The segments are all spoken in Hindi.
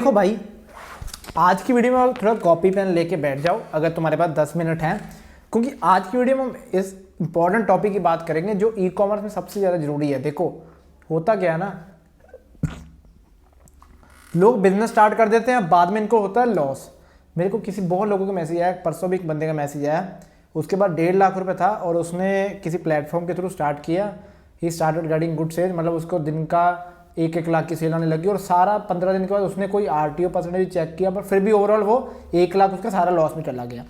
देखो भाई, आज की वीडियो में थोड़ा कॉपी पेन लेके बैठ जाओ अगर तुम्हारे पास 10 मिनट हैं, क्योंकि आज की वीडियो में हम इस इंपॉर्टेंट टॉपिक की बात करेंगे जो ई कॉमर्स में सबसे ज़्यादा जरूरी है। देखो होता क्या है ना, लोग बिजनेस स्टार्ट कर देते हैं, बाद में इनको होता है लॉस। मेरे को किसी बहुत लोगों का मैसेज आया, परसों भी एक बंदे का मैसेज आया, उसके बाद 1.5 लाख रुपए था और उसने किसी प्लेटफॉर्म के थ्रू स्टार्ट किया। He started getting good sale, मतलब उसको दिन का 1-1 लाख की सेल आने लगी और सारा 15 दिन के बाद उसने कोई आरटीओ परसेंटेज चेक किया, पर फिर भी ओवरऑल वो 1 लाख उसका सारा लॉस में चला गया।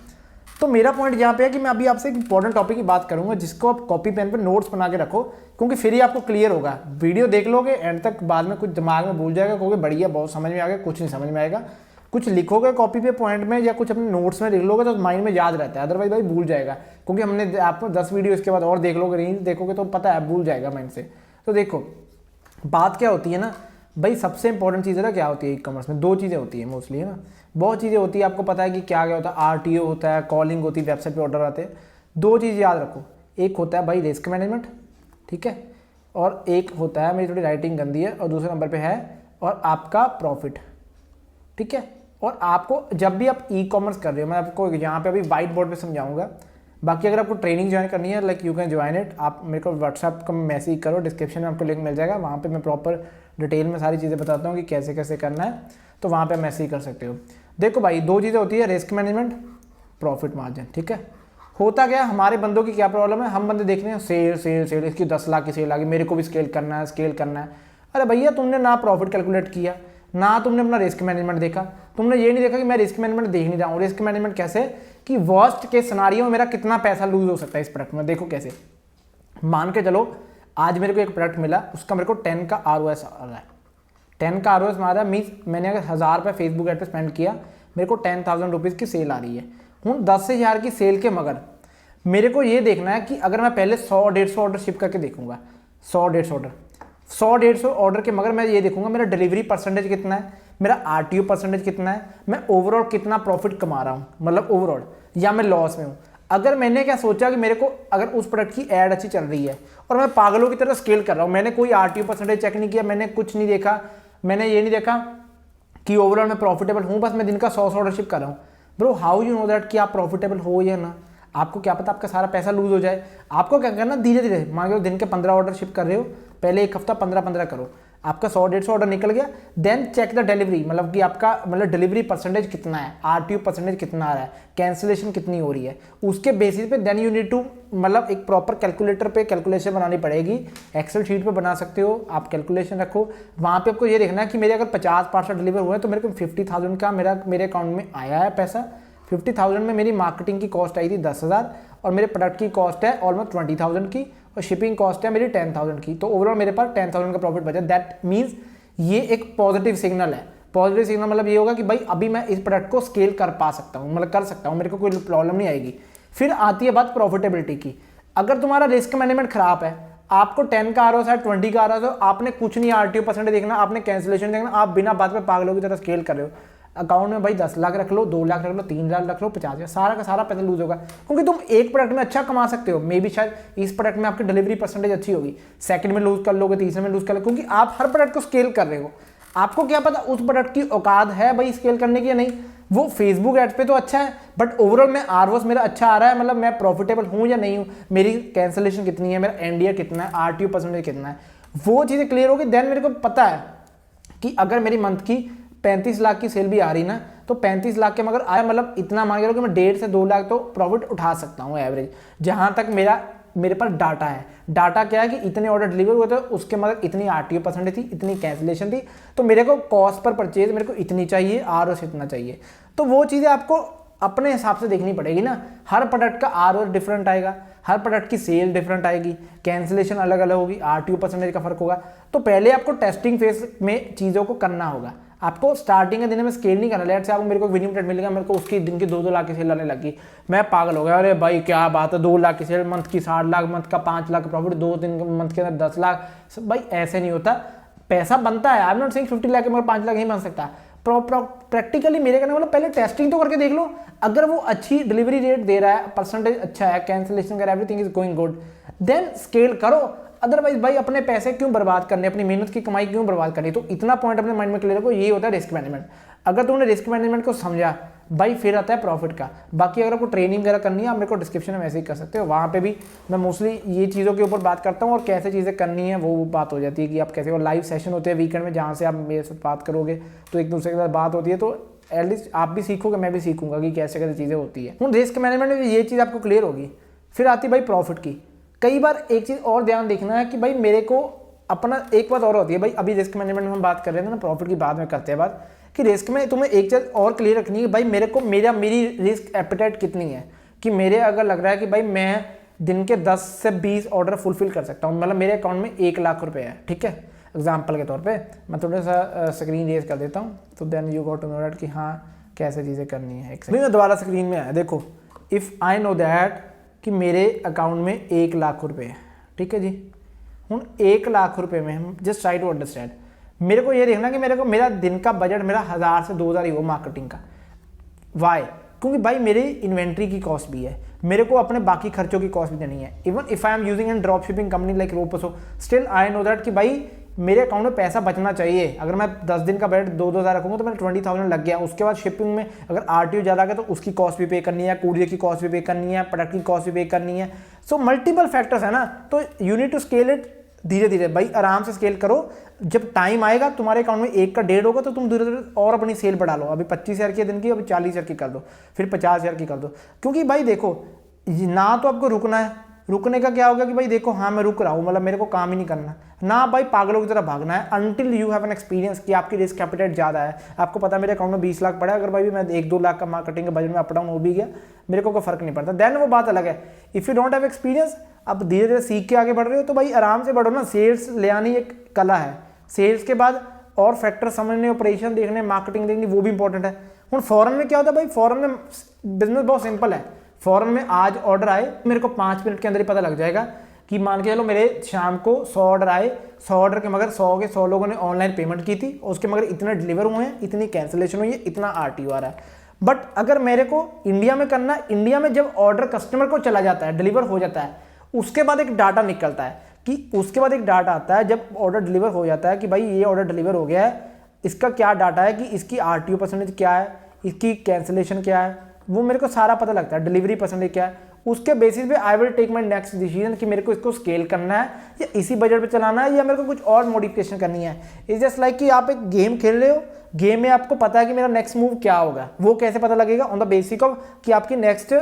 तो मेरा पॉइंट यहाँ पे है कि मैं अभी आपसे एक इंपॉर्टेंट टॉपिक की बात करूंगा जिसको आप कॉपी पेन पे नोट्स बना के रखो, क्योंकि फिर ही आपको क्लियर होगा। वीडियो देख लोगे एंड तक, बाद में कुछ दिमाग में भूल जाएगा, क्योंकि बढ़िया बहुत समझ में आ गया, कुछ नहीं समझ में आएगा। कुछ लिखोगे कॉपी पे पॉइंट में या कुछ अपने नोट्स में लिख लोगे तो माइंड में याद रहता है, अदरवाइज भाई भूल जाएगा। क्योंकि हमने आपको 10 वीडियो इसके बाद और देख लोगे, रील देखोगे तो पता है भूल जाएगा माइंड से। तो देखो बात क्या होती है ना भाई, सबसे इंपॉर्टेंट चीज़ है ना क्या होती है ई कॉमर्स में, 2 चीज़ें होती है मोस्टली, है ना। बहुत चीज़ें होती है, आपको पता है कि क्या क्या होता है, आरटीओ होता है, कॉलिंग होती है, वेबसाइट पे ऑर्डर आते हैं। 2 चीज़ याद रखो, एक होता है भाई रिस्क मैनेजमेंट, ठीक है, और एक होता है, मेरी थोड़ी राइटिंग गंदी है, और दूसरे नंबर पे है और आपका प्रॉफिट, ठीक है। और आपको जब भी आप ई कॉमर्स कर रहे हो, मैं आपको यहाँ पे अभी वाइट बोर्ड पे समझाऊंगा। बाकी अगर आपको ट्रेनिंग ज्वाइन करनी है, like you can join it, आप मेरे को व्हाट्सएप का मैसेज करो, डिस्क्रिप्शन में आपको लिंक मिल जाएगा, वहाँ पे मैं प्रॉपर डिटेल में सारी चीज़ें बताता हूँ कि कैसे कैसे करना है, तो वहाँ पे मैसेज कर सकते हो। देखो भाई 2 चीज़ें होती है, रिस्क मैनेजमेंट, प्रॉफिट मार्जिन, ठीक है। होता क्या, हमारे बंदों की क्या प्रॉब्लम है, हम बंदे देख रहे हैं सेल सेल सेल, इसकी 10 लाख की सेल आ गई, मेरे को भी स्केल करना है, स्केल करना है। अरे भैया तुमने ना प्रॉफिट कैलकुलेट किया, ना तुमने अपना रिस्क मैनेजमेंट देखा, तुमने ये नहीं देखा कि मैं रिस्क मैनेजमेंट देख नहीं रहा हूँ। रिस्क मैनेजमेंट कैसे कि वर्स्ट के सिनारियो में मेरा कितना पैसा लूज हो सकता है इस प्रोडक्ट में। देखो कैसे, मान के चलो आज मेरे को एक प्रोडक्ट मिला, उसका मेरे को 10 का ROS आ रहा है, 10 का ROS आ रहा है, मीन्स मैंने अगर 1000 रुपये फेसबुक एड पे स्पेंड किया, मेरे को 10,000 रुपीज़ की सेल आ रही है। हूँ 10 से 1000 की सेल के मगर मेरे को ये देखना है कि अगर मैं पहले 100-150 ऑर्डर शिप करके देखूंगा, 100-150 ऑर्डर के मगर मैं ये देखूंगा मेरा डिलीवरी परसेंटेज कितना है, मेरा आरटीओ परसेंटेज कितना है, मैं ओवरऑल कितना प्रॉफिट कमा रहा हूँ, मतलब ओवरऑल, या मैं लॉस में हूँ। अगर मैंने क्या सोचा कि मेरे को अगर उस प्रोडक्ट की एड अच्छी चल रही है और मैं पागलों की तरह स्केल कर रहा हूँ, मैंने कोई आरटीओ परसेंटेज चेक नहीं किया, मैंने कुछ नहीं देखा, मैंने ये नहीं देखा कि ओवरऑल मैं प्रॉफिटेबल हूँ, बस मैं दिन का 100 ऑर्डर शिप कर रहा हूँ। Bro how you know that कि आप प्रॉफिटेबल हो या ना, आपको क्या पता आपका सारा पैसा लूज हो जाए। आपको क्या करना, धीरे धीरे, मान लो दिन के 15 ऑर्डर शिप कर रहे हो, पहले एक हफ्ता 15-15 करो, आपका 100-150 ऑर्डर निकल गया, देन चेक द डिलीवरी, मतलब कि आपका मतलब डिलीवरी परसेंटेज कितना है, आरटीओ परसेंटेज कितना आ रहा है, कैंसिलेशन कितनी हो रही है, उसके बेसिस पे देन यू नीड टू, मतलब एक प्रॉपर कैलकुलेटर पे कैलकुलेशन बनानी पड़ेगी। एक्सेल शीट पे बना सकते हो आप, कैलकुलेशन रखो, वहाँ पे आपको ये देखना है कि मेरे अगर 50 पार्सल डिलीवर हुए तो मेरे को 50,000 का मेरे अकाउंट में आया है पैसा। 50,000 में मेरी मार्केटिंग की कॉस्ट आई थी 10,000 और मेरे प्रोडक्ट की कॉस्ट है ऑलमोस्ट 20,000 की और शिपिंग कॉस्ट है मेरी 10,000 की, तो ओवरऑल मेरे पास 10,000 का प्रॉफिट बचा। दैट मीन्स ये एक पॉजिटिव सिग्नल है। पॉजिटिव सिग्नल मतलब ये होगा कि भाई अभी मैं इस प्रोडक्ट को स्केल कर पा सकता हूँ, मतलब कर सकता हूँ, मेरे को कोई प्रॉब्लम नहीं आएगी। फिर आती है बात प्रॉफिटेबिलिटी की। अगर तुम्हारा रिस्क मैनेजमेंट खराब है, आपको 10 का ROS है, 20 का ROS है, आपने कुछ नहीं आरटीओ परसेंटेज देखना, आपने कैंसिलेशन देखना, आप बिना बात में पागलों की तरह स्केल कर रहे हो, अकाउंट में भाई 10 लाख रख लो, 2 लाख रख लो, 3 लाख रख लो, 50,000, सारा का सारा पैसा लूज होगा। क्योंकि तुम एक प्रोडक्ट में अच्छा कमा सकते हो, मे बी शायद इस प्रोडक्ट में आपकी डिलीवरी परसेंटेज अच्छी होगी, सेकंड में लूज कर लोगे, तीसरे में लूज कर लोगे, क्योंकि आप हर प्रोडक्ट को स्केल कर रहे हो। आपको क्या पता उस प्रोडक्ट की औकात है भाई स्केल करने की या नहीं। वो फेसबुक एड्स पे तो अच्छा है, बट ओवरऑल में ROS मेरा अच्छा आ रहा है, मतलब मैं प्रॉफिटेबल हूँ या नहीं हूँ, मेरी कैंसिलेशन कितनी है, मेरा एनडीआर कितना है, आरटीओ परसेंटेज कितना है, वो चीज़ें क्लियर होगी। देन मेरे को पता है कि अगर मेरी मंथ की 35 लाख की सेल भी आ रही ना, तो 35 लाख के मगर आया, मतलब इतना मान लो कि मैं 1.5 से 2 लाख तो प्रॉफिट उठा सकता हूँ एवरेज, जहाँ तक मेरे पास डाटा है। डाटा क्या है कि इतने ऑर्डर डिलीवर हुए थे, उसके मगर इतनी आरटीओ परसेंटेज थी, इतनी कैंसिलेशन थी, तो मेरे को कॉस्ट पर परचेज मेरे को इतनी चाहिए, ROS इतना चाहिए। तो वो चीज़ें आपको अपने हिसाब से देखनी पड़ेगी ना। हर प्रोडक्ट का ROS डिफरेंट आएगा, हर प्रोडक्ट की सेल डिफरेंट आएगी, कैंसिलेशन अलग अलग होगी, आरटीओ परसेंटेज का फर्क होगा। तो पहले आपको टेस्टिंग फेज में चीज़ों को करना होगा। आपको स्टार्टिंग के दिन में स्केल नहीं करना। लेट से आपको मेरे को विनिंग प्लेट मिलेगा, मेरे को उसकी दिन की 2-2 लाख की सेल आने लगी, मैं पागल हो गया, अरे भाई क्या बात है, 2 लाख की सेल, मंथ की 60 लाख, मंथ का 5 लाख प्रॉफिट, 2 दिन मंथ के अंदर 10 लाख। भाई ऐसे नहीं होता, पैसा बनता है। I am not saying 50 lakh के मगर 5 लाख नहीं बन सकता। प्रैक्टिकली मेरे कहने वाला पहले टेस्टिंग तो करके देख लो, अगर वो अच्छी डिलीवरी रेट दे रहा है, परसेंटेज अच्छा है, कैंसिलेशन का everything is going good, then scale करो। अदरवाइज भाई अपने पैसे क्यों बर्बाद करने, अपनी मेहनत की कमाई क्यों बर्बाद करनी। तो इतना पॉइंट अपने माइंड में क्लियर रखो, ये होता है रिस्क मैनेजमेंट। अगर तुमने रिस्क मैनेजमेंट को समझा भाई, फिर आता है प्रॉफिट का। बाकी अगर आपको ट्रेनिंग वगैरह करनी है, आप मेरे को डिस्क्रिप्शन में मैसेज कर सकते हो, वहाँ पे भी मैं मोस्टली ये चीज़ों के ऊपर बात करता हूँ और कैसे चीज़ें करनी है वो बात हो जाती है कि आप कैसे। और लाइव सेशन होते हैं वीकेंड में, जहाँ से आप मेरे साथ बात करोगे तो एक दूसरे के साथ बात होती है, तो एटलीस्ट आप भी सीखोगे, मैं भी सीखूंगा कि कैसे कैसे चीज़ें होती है। रिस्क मैनेजमेंट में ये चीज़ आपको क्लियर होगी। फिर आती भाई प्रॉफिट की। कई बार एक चीज़ और ध्यान देखना है कि भाई मेरे को अपना, एक बात और होती है भाई, अभी रिस्क मैनेजमेंट में हम बात कर रहे थे ना, प्रॉफिट की बाद में करते हैं बात, कि रिस्क में तुम्हें एक चीज़ और क्लियर रखनी है भाई मेरे को मेरी रिस्क एपेटाइट कितनी है। कि मेरे अगर लग रहा है कि भाई मैं दिन के 10 से 20 ऑर्डर फुलफिल कर सकता हूँ, मतलब मेरे अकाउंट में 1 लाख रुपए है, ठीक है, एग्जाम्पल के तौर पे मैं थोड़ा सा स्क्रीन रेज कर देता हूँ, तो then you got to know that कि हाँ कैसे चीज़ें करनी है। एक मैं दोबारा स्क्रीन में आया, देखो इफ़ आई नो दैट कि मेरे अकाउंट में 1 लाख रुपए है, ठीक है जी। हूँ 1 लाख रुपए में हम जस्ट ट्राई टू अंडरस्टैंड, मेरे को ये देखना कि मेरा दिन का बजट मेरा 1000 से 2000 ही हो मार्केटिंग का। वाई? क्योंकि भाई मेरी इन्वेंट्री की कॉस्ट भी है, मेरे को अपने बाकी खर्चों की कॉस्ट भी देनी है। Even if I am using an drop shipping company like Roposo, still I know that कि भाई मेरे अकाउंट में पैसा बचना चाहिए। अगर मैं 10 दिन का बजट 2-2000 रखूंगा तो मेरा 20,000 लग गया। उसके बाद शिपिंग में अगर आरटीओ ज़्यादा गया तो उसकी कॉस्ट भी पे करनी है, कूरियर की कॉस्ट भी पे करनी है, प्रोडक्ट की कॉस्ट भी पे करनी है। सो मल्टीपल फैक्टर्स है ना, तो you need to scale it धीरे धीरे भाई, आराम से स्केल करो। जब टाइम आएगा तुम्हारे अकाउंट में 1 का 1.5 होगा तो तुम धीरे धीरे और अपनी सेल बढ़ा लो। अभी 25,000 की दिन की, अभी 40,000 की कर दो, फिर 50,000 की कर दो। क्योंकि भाई देखो ना तो आपको रुकना है, रुकने का क्या होगा कि भाई देखो हाँ मैं रुक रहा हूँ, मतलब मेरे को काम ही नहीं करना ना भाई, पागलों की तरह भागना है until you have an experience कि आपकी रिस्क कैपिटल ज़्यादा है। आपको पता है मेरे अकाउंट में 20 लाख पड़ा है, अगर भाई मैं 1-2 लाख का मार्केटिंग के बजट में अप डाउन हो भी गया, मेरे को कोई फर्क नहीं पड़ता, देन वो बात अलग है। If you don't have experience, अब धीरे धीरे सीख के आगे बढ़ रहे हो तो भाई आराम से बढ़ो ना। सेल्स ले आनी एक कला है, सेल्स के बाद और फैक्टर समझने, ऑपरेशन देखने, मार्केटिंग देखनी, वो भी इंपॉर्टेंट है। हूँ फॉरन में क्या होता है भाई, फॉरन में बिजनेस बहुत सिंपल है। फॉरन में आज ऑर्डर आए, मेरे को 5 मिनट के अंदर ही पता लग जाएगा कि मान के चलो मेरे शाम को 100 ऑर्डर आए, 100 ऑर्डर के मगर 100 के 100 लोगों ने ऑनलाइन पेमेंट की थी, उसके मगर इतने डिलीवर हुए हैं, इतनी कैंसिलेशन हुई है, इतना आरटीओ आ रहा है। बट अगर मेरे को इंडिया में करना, इंडिया में जब ऑर्डर कस्टमर को चला जाता है, डिलीवर हो जाता है, उसके बाद एक डाटा निकलता है कि उसके बाद एक डाटा आता है जब ऑर्डर डिलीवर हो जाता है कि भाई ये ऑर्डर डिलीवर हो गया है, इसका क्या डाटा है कि इसकी आरटीओ परसेंटेज क्या है, इसकी कैंसिलेशन क्या है, वो मेरे को सारा पता लगता है, डिलीवरी परसेंटेज क्या है। उसके बेसिस पे I will take my next decision कि मेरे को इसको स्केल करना है या इसी बजट पे चलाना है या मेरे को कुछ और मॉडिफिकेशन करनी है। इट्स जस्ट लाइक कि आप एक गेम खेल रहे हो, गेम में आपको पता है कि मेरा नेक्स्ट मूव क्या होगा, वो कैसे पता लगेगा? ऑन द बेसिक ऑफ कि आपकी नेक्स्ट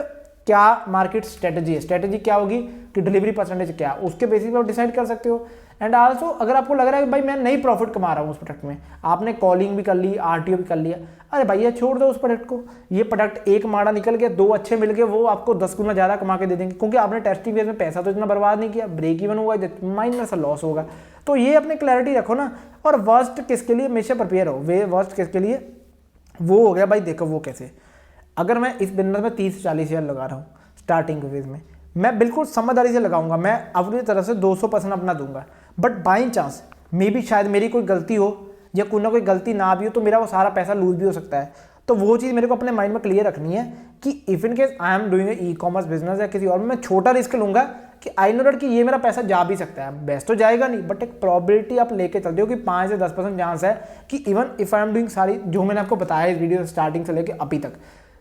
क्या मार्केट स्ट्रेटजी है, स्ट्रेटजी क्या होगी कि डिलीवरी परसेंटेज क्या, उसके बेसिस पे आप डिसाइड कर सकते हो। एंड आल्सो अगर आपको लग रहा है कि भाई मैं नहीं प्रॉफिट कमा रहा हूँ उस प्रोडक्ट में, आपने कॉलिंग भी कर ली, आरटीओ भी कर लिया, अरे भैया छोड़ दो उस प्रोडक्ट को। ये प्रोडक्ट एक माड़ा निकल गया, 2 अच्छे मिल गए, वो आपको 10 गुना ज़्यादा कमा के दे देंगे, क्योंकि आपने टेस्टिंग फेज में पैसा तो इतना बर्बाद नहीं किया, ब्रेक इवन हुआ, माइनर सा लॉस होगा। तो ये अपनी क्लैरिटी रखो ना। और वर्स्ट किसके लिए हमेशा प्रिपेयर हो, वे वर्स्ट किसके लिए, वो हो गया भाई देखो वो कैसे, अगर मैं इस बिजनेस में 30 से 40 हज़ार लगा रहा हूँ स्टार्टिंग फेज में, मैं बिल्कुल समझदारी से लगाऊंगा, मैं अपनी तरफ से 200% अपना दूंगा। बट बाई चांस मे भी शायद मेरी कोई गलती हो या कोई ना कोई गलती ना भी हो तो मेरा वो सारा पैसा लूज भी हो सकता है। तो वो चीज़ मेरे को अपने माइंड में क्लियर रखनी है कि if in case I am doing e commerce business या किसी और में, मैं छोटा रिस्क लूंगा कि आई नो दैट कि ये मेरा पैसा जा भी सकता है, बेस्ट तो जाएगा नहीं, बट एक प्रोबेबिलिटी आप लेके चलते हो कि 5 से 10% चांस है कि even if I am doing सारी जो मैंने आपको बताया इस वीडियो स्टार्टिंग से लेकर अभी तक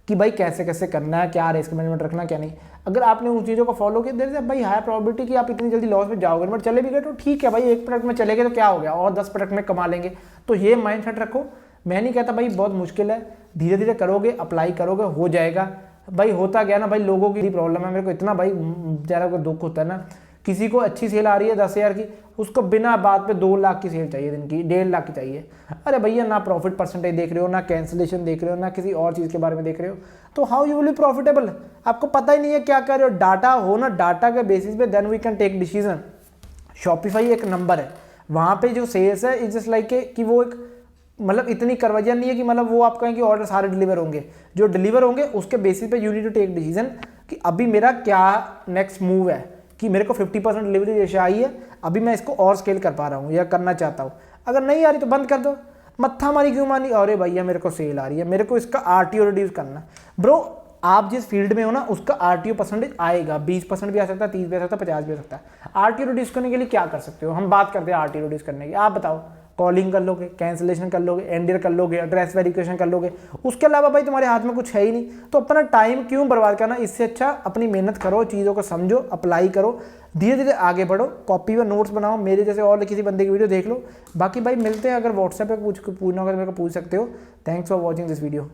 कि भाई कैसे कैसे करना है, क्या रिस्क मैनेजमेंट रखना क्या नहीं, अगर आपने उन चीज़ों को फॉलो किया देर से भाई हाई प्रोबेबिलिटी कि आप इतनी जल्दी लॉस में जाओगे, बट चले भी गए तो ठीक है भाई, एक प्रोडक्ट में चले गए तो क्या हो गया, और 10 प्रोडक्ट में कमा लेंगे। तो ये माइंड सेट रखो। मैं नहीं कहता भाई बहुत मुश्किल है, धीरे धीरे करोगे, अप्लाई करोगे, हो जाएगा भाई। होता गया ना भाई, लोगों की प्रॉब्लम है, मेरे को इतना भाई ज़्यादा को दुख होता है ना, किसी को अच्छी सेल आ रही है 10,000 की, उसको बिना बात पे 2 लाख की सेल चाहिए दिन की, 1.5 लाख की चाहिए। अरे भैया ना प्रॉफिट परसेंटेज देख रहे हो, ना कैंसिलेशन देख रहे हो, ना किसी और चीज़ के बारे में देख रहे हो, तो how you will be profitable? आपको पता ही नहीं है क्या कर रहे हो। डाटा हो ना, डाटा के बेसिस पे then we can take decision. Shopify एक नंबर है, वहाँ पे जो सेल्स है इज जस्ट लाइक कि वो एक मतलब इतनी करवजिया नहीं है कि मतलब वो आप कहें कि ऑर्डर सारे डिलीवर होंगे, जो डिलीवर होंगे उसके बेसिस पे you need to take decision कि अभी मेरा क्या नेक्स्ट मूव है, कि मेरे को 50% डिलीवरी रेशियो आई है, अभी मैं इसको और स्केल कर पा रहा हूँ या करना चाहता हूँ। अगर नहीं आ रही तो बंद कर दो, मत्था मारी क्यों मानी, अरे भैया मेरे को सेल आ रही है, मेरे को इसका आरटीओ रिड्यूस करना। ब्रो आप जिस फील्ड में हो ना उसका आरटीओ परसेंटेज आएगा, 20% भी आ सकता है, 30 भी आ सकता है, 50 भी आ सकता है। आरटीओ रिड्यूस करने के लिए क्या कर सकते हो, हम बात करते हैं आरटीओ रिड्यूस करने की। आप बताओ, कॉलिंग कर लोगे, कैंसिलेशन कर लोगे, एंडियर कर लोगे, एड्रेस वेरिफिकेशन कर लोगे, उसके अलावा भाई तुम्हारे हाथ में कुछ है ही नहीं। तो अपना टाइम क्यों बर्बाद करना, इससे अच्छा अपनी मेहनत करो, चीज़ों को समझो, अप्लाई करो, धीरे धीरे आगे बढ़ो, कॉपी पर नोट्स बनाओ, मेरे जैसे और किसी बंदे की वीडियो देख लो। बाकी भाई मिलते हैं, अगर व्हाट्सएप पे पूछना होगा तो मेरे को पूछ सकते हो। Thanks for watching this video.